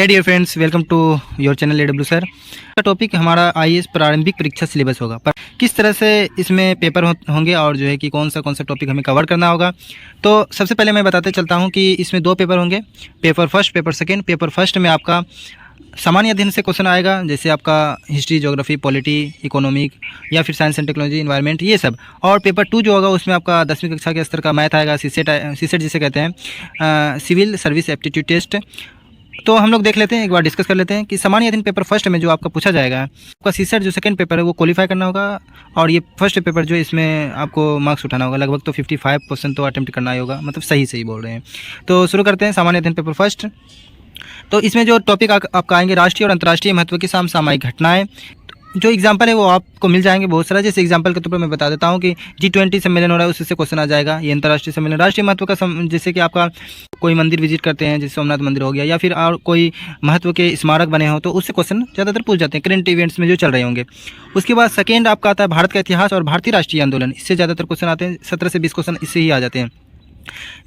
Hey dear friends, welcome to your channel AW sir. का topic हमारा IAS प्रारंभिक परीक्षा सिलेबस होगा, पर किस तरह से इसमें पेपर होंगे और जो है कि कौन सा टॉपिक हमें कवर करना होगा। तो सबसे पहले मैं बताते चलता हूं कि इसमें 2 पेपर होंगे, paper first, paper second. Paper first में आपका सामान्य अध्ययन से क्वेश्चन आएगा, जैसे आपका हिस्ट्री, ज्योग्राफी, पॉलिटी, इकोनॉमिक या फिर साइंस एंड टेक्नोलॉजी, इन्वायरमेंट, ये सब। और पेपर 2 जो होगा उसमें आपका 10वीं कक्षा के स्तर का मैथ आएगा, सीसेट जिसे कहते हैं, सिविल सर्विस एप्टीट्यूड टेस्ट। तो हम लोग देख लेते हैं, एक बार डिस्कस कर लेते हैं कि सामान्य अध्ययन पेपर फर्स्ट में जो आपका पूछा जाएगा, आपका सीसेट जो सेकंड पेपर है वो क्वालिफाई करना होगा, और ये फर्स्ट पेपर जो इसमें आपको मार्क्स उठाना होगा। लगभग तो 55% तो अटेम्प्ट करना ही होगा, मतलब सही बोल रहे हैं। तो शुरू करते हैं सामान्य अध्ययन पेपर फर्स्ट। तो इसमें जो टॉपिक आपका आएंगे, राष्ट्रीय और अंतर्राष्ट्रीय महत्व की समसामयिक घटनाएं। जो एग्जाम्पल है वो आपको मिल जाएंगे बहुत सारा। जैसे एग्जाम्पल के तौर पर मैं बता देता हूँ कि G20 सम्मेलन हो रहा है, उससे क्वेश्चन आ जाएगा। ये अंतर्राष्ट्रीय सम्मेलन, राष्ट्रीय महत्व का जैसे कि आपका कोई मंदिर विजिट करते हैं, जैसे सोमनाथ मंदिर हो गया, या फिर और कोई महत्व के स्मारक बने हो, तो उससे क्वेश्चन ज़्यादातर पूछ जाते हैं करेंट इवेंट्स में जो चल रहे होंगे। उसके बाद सेकेंड आपका आता है भारत का इतिहास और भारतीय राष्ट्रीय आंदोलन, इससे ज़्यादातर क्वेश्चन आते हैं। 17 से 20 क्वेश्चन इससे ही आ जाते हैं।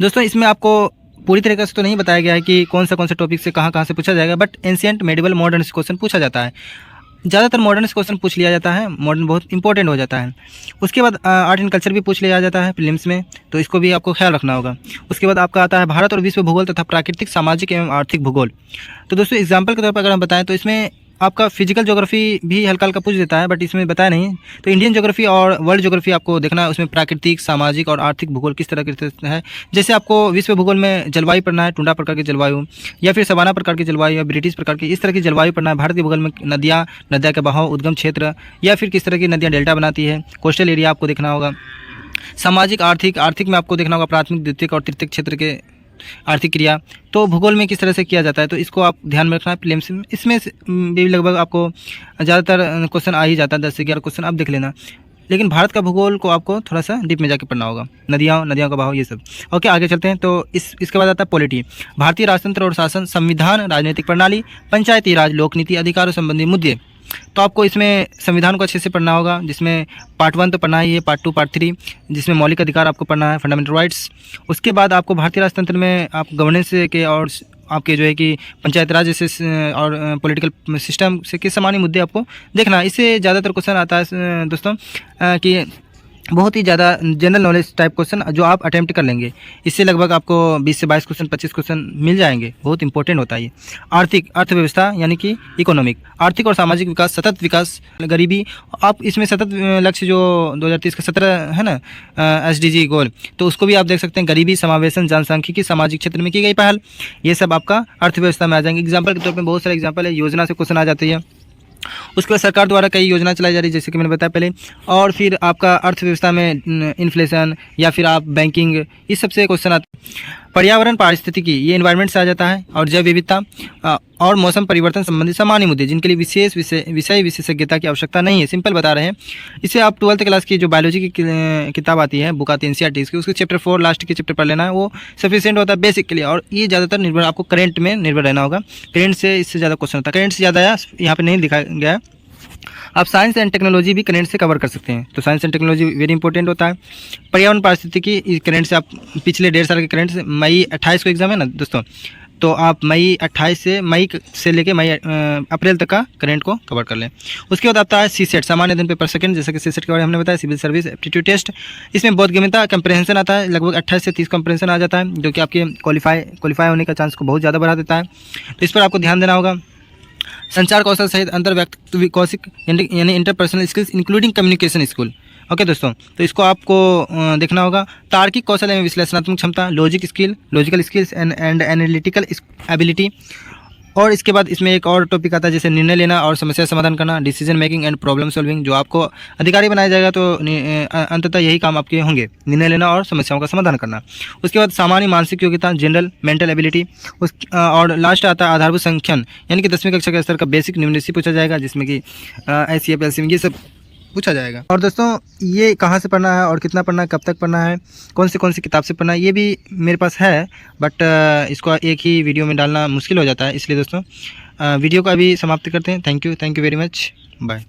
दोस्तों, इसमें आपको पूरी तरीके से तो नहीं बताया गया है कि कौन सा टॉपिक से कहाँ से पूछा जाएगा, बट एंशिएंट, मेडिवल, मॉडर्न से क्वेश्चन पूछा जाता है। ज़्यादातर मॉडर्न से क्वेश्चन पूछ लिया जाता है, मॉडर्न बहुत इंपॉर्टेंट हो जाता है। उसके बाद आर्ट एंड कल्चर भी पूछ लिया जाता है प्रीलिम्स में, तो इसको भी आपको ख्याल रखना होगा। उसके बाद आपका आता है भारत और विश्व भूगोल तथा प्राकृतिक, सामाजिक एवं आर्थिक भूगोल। तो दोस्तों, एग्जाम्पल के तौर पर अगर हम बताएं तो इसमें आपका फिजिकल ज्योग्राफी भी हल्का हल्का पूछ देता है, बट इसमें बताया नहीं। तो इंडियन ज्योग्राफी और वर्ल्ड ज्योग्राफी आपको देखना है, उसमें प्राकृतिक, सामाजिक और आर्थिक भूगोल किस तरह के है। जैसे आपको विश्व भूगोल में जलवायु पढ़ना है, टुंड्रा प्रकार की जलवायु, या फिर सवाना प्रकार की जलवायु, या ब्रिटिश प्रकार की, इस तरह की जलवायु पढ़ना है। भारत के भूगोल में नदियाँ के बहाव, उद्गम क्षेत्र, या फिर किस तरह की नदियाँ डेल्टा बनाती है, कोस्टल एरिया आपको देखना होगा। सामाजिक, आर्थिक में आपको देखना होगा प्राथमिक, द्वितीयक और तृतीयक क्षेत्र के आर्थिक क्रिया। तो भूगोल में किस तरह से किया जाता है, तो इसको आप ध्यान में रखना है प्रीलिम्स में। इसमें भी लगभग आपको ज़्यादातर क्वेश्चन आ ही जाता है, 10 से 11 क्वेश्चन आप देख लेना। लेकिन भारत का भूगोल को आपको थोड़ा सा डीप में जाके पढ़ना होगा, नदियों का बहाव, ये सब। ओके, आगे चलते हैं। तो इसके बाद आता है पॉलिटी, भारतीय राजतंत्र और शासन, संविधान, राजनीतिक प्रणाली, पंचायती राज, लोक नीति, अधिकारों संबंधी मुद्दे। तो आपको इसमें संविधान को अच्छे से पढ़ना होगा, जिसमें पार्ट 1 तो पढ़ना ही है, पार्ट 2, पार्ट 3, जिसमें मौलिक अधिकार आपको पढ़ना है, फंडामेंटल राइट्स। उसके बाद आपको भारतीय राजतंत्र में आप गवर्नेंस के और आपके जो है कि पंचायत राज जैसे और पॉलिटिकल सिस्टम से के सामान्य मुद्दे आपको देखना है। इससे ज़्यादातर क्वेश्चन आता है दोस्तों कि बहुत ही ज़्यादा जनरल नॉलेज टाइप क्वेश्चन जो आप अटेम्प्ट कर लेंगे। इससे लगभग आपको 20 से 22 क्वेश्चन, 25 क्वेश्चन मिल जाएंगे। बहुत इंपॉर्टेंट होता है ये। आर्थिक, अर्थव्यवस्था यानी कि इकोनॉमिक, आर्थिक और सामाजिक विकास, सतत विकास, गरीबी। आप इसमें सतत लक्ष्य जो 2030 का 17 है ना, SDG गोल, तो उसको भी आप देख सकते हैं। गरीबी, समावेशन, जनसांख्यिकी, सामाजिक क्षेत्र में की गई पहल, ये सब आपका अर्थव्यवस्था में आ जाएंगे। एग्जाम्पल के तौर पर बहुत सारे एग्जाम्पल है, योजना से क्वेश्चन आ जाती है। उसके बाद सरकार द्वारा कई योजना चलाई जा रही है, जैसे कि मैंने बताया पहले। और फिर आपका अर्थव्यवस्था में इन्फ्लेशन, या फिर आप बैंकिंग, इस सब से क्वेश्चन आते हैं। पर्यावरण, पारिस्थितिकी, ये इन्वायरमेंट से आ जाता है। और जैव विविधता और मौसम परिवर्तन संबंधी सामान्य मुद्दे, जिनके लिए विशेष विषय विशेषज्ञता की आवश्यकता नहीं है, सिंपल बता रहे हैं। इसे आप 12th क्लास की जो बायोलॉजी की किताब आती है, बुक आती है NCERT की, उसके चैप्टर 4 लास्ट के चैप्टर पढ़ लेना है, वो सफिशिएंट होता है बेसिक के लिए। और ये ज़्यादातर निर्भर आपको करेंट में निर्भर रहना होगा। करेंट से इससे ज़्यादा क्वेश्चन होता है, करेंट से ज़्यादा यहाँ पर नहीं दिखाया गया है। आप साइंस एंड टेक्नोलॉजी भी करेंट से कवर कर सकते हैं, तो science and technology very important होता है। पर्यावरण, पारिस्थितिकी, करेंट से आप पिछले 1.5 साल के करेंट से, मई 28 को एग्जाम है ना दोस्तों, तो आप मई 28 से लेके अप्रैल तक का करेंट को कवर कर लें। उसके बाद आता है सीसेट, सामान्य अध्ययन पेपर सेकंड, जैसे कि सीसेट के बारे में हमने बताया, सिविल सर्विस एप्टीट्यूड टेस्ट। इसमें बोधगम्यता, कंप्रहेंशन आता है, लगभग 28 से 30 कंप्रहेंशन आ जाता है, जो कि आपके क्वालिफाई होने का चांस को बहुत ज़्यादा बढ़ा देता है। तो इस पर आपको ध्यान देना होगा। संचार कौशल सहित अंतर व्यक्तित्व कौशिक यानी interpersonal skills including communication skill. Okay दोस्तों, तो इसको आपको देखना होगा। तार्किक कौशल एवं विश्लेषणात्मक क्षमता, logical skills and analytical ability. और इसके बाद इसमें एक और टॉपिक आता है, जैसे निर्णय लेना और समस्या समाधान करना, decision making and problem solving. जो आपको अधिकारी बनाया जाएगा तो अंततः यही काम आपके होंगे, निर्णय लेना और समस्याओं का समाधान करना। उसके बाद सामान्य मानसिक योग्यता, जनरल मेंटल एबिलिटी। और लास्ट आता है आधारभूत संख्यन, यानी कि 10वीं कक्षा के स्तर का बेसिक न्यूमरेसी पूछा जाएगा, जिसमें कि SCF, LCM, ये सब पूछा जाएगा। और दोस्तों, ये कहाँ से पढ़ना है और कितना पढ़ना है, कब तक पढ़ना है, कौन सी किताब से पढ़ना है, ये भी मेरे पास है, बट इसको एक ही वीडियो में डालना मुश्किल हो जाता है। इसलिए दोस्तों वीडियो को अभी समाप्त करते हैं। Thank you very much, bye.